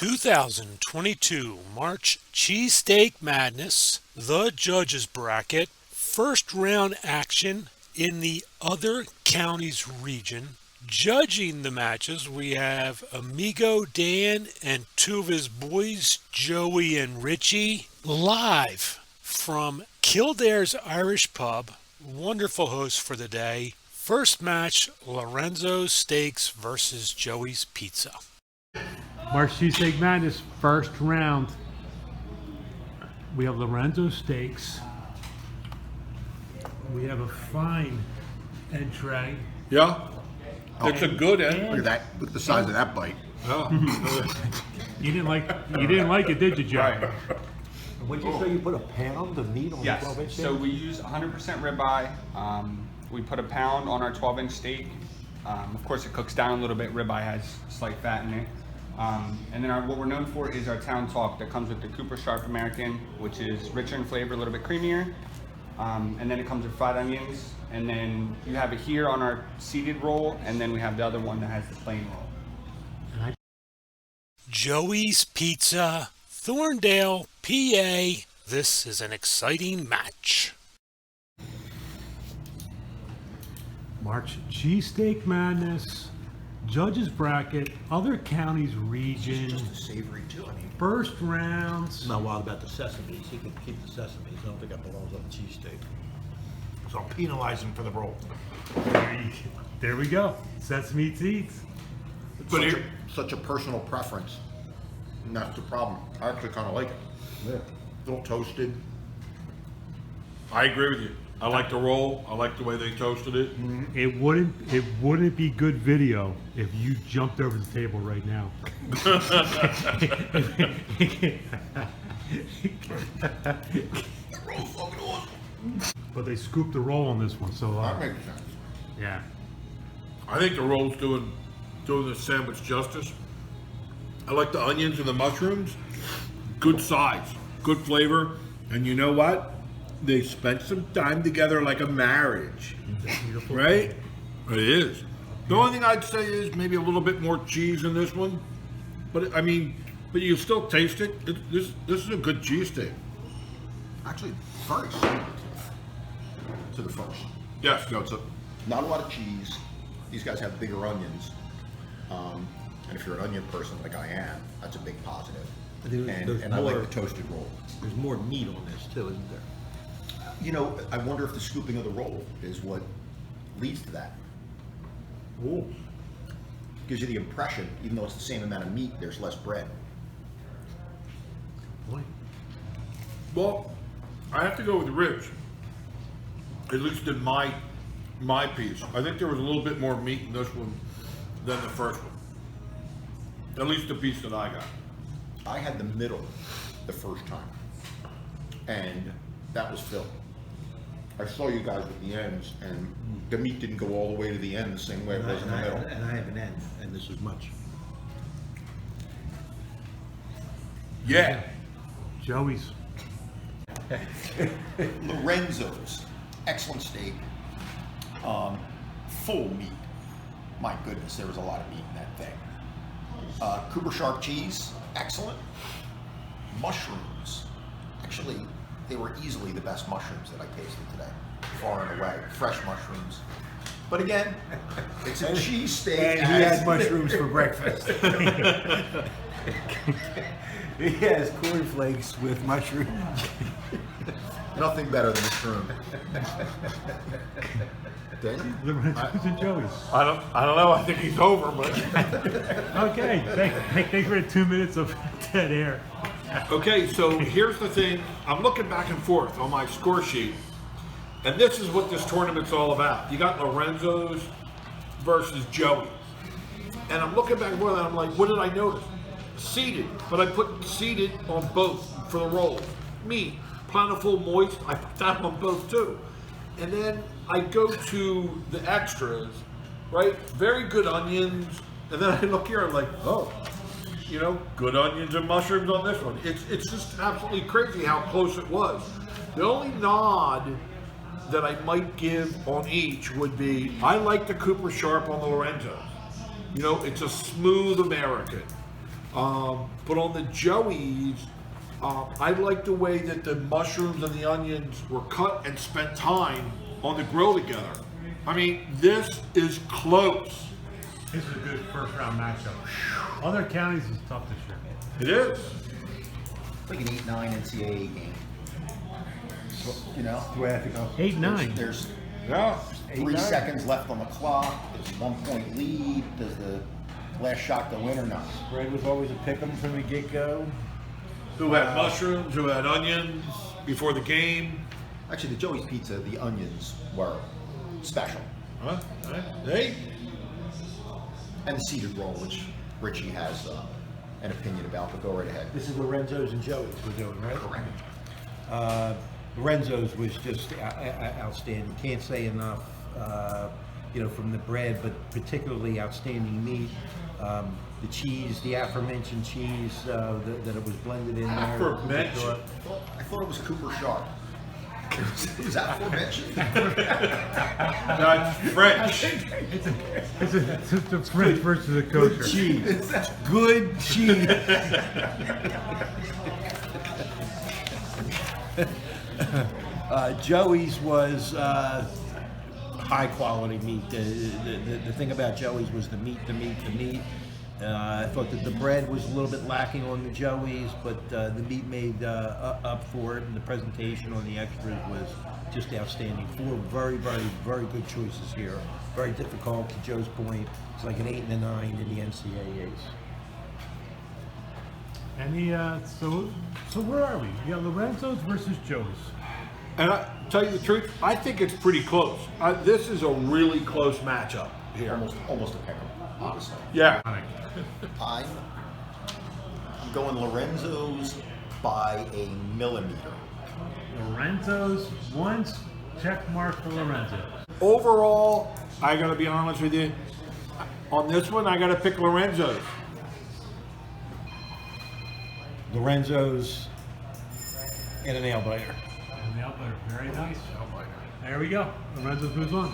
2022 March Cheesesteak Madness, the judges bracket, first round action in the other counties region. Judging the matches, we have Amigo Dan and two of his boys, Joey and Richie, live from Kildare's Irish Pub. Wonderful host for the day. First match, Lorenzo's Steaks versus Joey's Pizza. March Cheesesteak Madness, first round. We have Lorenzo's Steaks. We have a fine entree. Yeah, it's a good end. Look at that! Look at the size of that bite. You didn't like it, did you, Joe? Right. Would you say you put a pound of meat on Yes, the 12-inch steak? so we use 100% ribeye. We put a pound on our 12-inch steak. Of course, it cooks down a little bit. Ribeye has slight fat in it. And then what we're known for is our Town Talk that comes with the Cooper Sharp American, which is richer in flavor, a little bit creamier. And then it comes with fried onions. And then you have it here on our seeded roll, and then we have the other one that has the plain roll. Joey's Pizza, Thorndale, PA. This is an exciting match. March Cheesesteak Madness, judges bracket, other counties region, Just a savory too. I mean, first rounds. I'm not wild about the sesames. He can keep the sesames. I don't think that belongs on the cheesesteak. so I'll penalize him for the roll. There we go. Sesame seeds. But such a personal preference, and that's the problem. I actually kind of like it. Yeah. A little toasted. I agree with you. I like the roll. I like the way they toasted it. It wouldn't be good video if you jumped over the table right now. But they scooped the roll on this one, so That makes sense. yeah. I think the roll's doing the sandwich justice. I like the onions and the mushrooms. Good size, good flavor, and you know what? They spent some time together like a marriage, Beautiful. right? It is. The only thing I'd say is maybe a little bit more cheese in this one, but I mean, but you still taste it. This is a good cheesesteak. Actually, very similar to the first. Yes. You know, it's not a lot of cheese. These guys have bigger onions. And if you're an onion person like I am, that's a big positive. And I like the toasted roll. There's more meat on this too, isn't there? You know, I wonder if the scooping of the roll is what leads to that. Ooh. Gives you the impression, even though it's the same amount of meat, there's less bread. Boy. Well, I have to go with the ribs. At least in my piece, I think there was a little bit more meat in this one than the first one. At least the piece that I got. I had the middle the first time, and that was filled. I saw you guys with the ends, and the meat didn't go all the way to the end the same way it was in the middle. And I have an end, and this is much. Yeah. Joey's. Lorenzo's, excellent steak, full meat. My goodness, there was a lot of meat in that thing. Cooper Sharp cheese, excellent. Mushrooms, actually, they were easily the best mushrooms that I tasted today, far and away. Fresh mushrooms. But again, it's a cheesesteak. And he had mushrooms for breakfast. He has cornflakes with mushrooms. Nothing better than a shroom. Daniel? Lorenzo's and Joey's. I don't know. I think he's over, but Okay, thanks for the 2 minutes of dead air. okay. So here's the thing. I'm looking back and forth on my score sheet, and this is what this tournament's all about. You got Lorenzo's versus Joey's, and I'm looking back and forth, and I'm like, what did I notice? Seeded, but I put seeded on both for the rolls. Meat, plentiful, moist. I put that on both too. And then I go to the extras, right? Very good onions. And then I look here, I'm like, oh, you know, good onions and mushrooms on this one. It's just absolutely crazy how close it was. The only nod that I might give on each would be, I like the Cooper Sharp on the Lorenzo. You know, it's a smooth American. But on the Joey's, I like the way that the mushrooms and the onions were cut and spent time on the grill together. I mean, this is close. This is a good first round matchup. Other counties is tough this year. It is. It's like an 8-9 NCAA game. So, you know, The way I think of 8-9. there's Yeah. 3 seconds left on the clock. There's 1 point lead. Does the last shot go in or not? Bread was always a pick 'em from the get-go. Who had mushrooms, who had onions before the game. Actually, the Joey's Pizza, the onions were special. Huh? Hey? And the seeded roll, which Richie has an opinion about, but go right ahead. This is Lorenzo's and Joey's we're doing, right? Correct. Lorenzo's was just outstanding. Can't say enough, you know, from the bread, but particularly outstanding meat. The cheese, the aforementioned cheese that it was blended in there. Aforementioned? I thought it was Cooper Sharp. It was aforementioned. That's French. It's a French versus a kosher. Cheese. Good cheese. Joey's was high quality meat. The thing about Joey's was the meat. I thought that the bread was a little bit lacking on the Joey's, but the meat made up for it, and the presentation on the extras was just outstanding. 4 very, very, very good choices here. Very difficult, to Joe's point. It's like an 8 and a 9 in the NCAAs. So where are we? We got Lorenzo's versus Joe's. And I tell you the truth, I think it's pretty close. This is a really close matchup here. Almost a pick 'em, honestly. Yeah. I'm going Lorenzo's by a millimeter. Lorenzo's once, check mark for Lorenzo's. Overall, I gotta be honest with you. On this one, I gotta pick Lorenzo's. Lorenzo's and a nail biter. And the outlier, very nice. There we go. Lorenzo's moves on.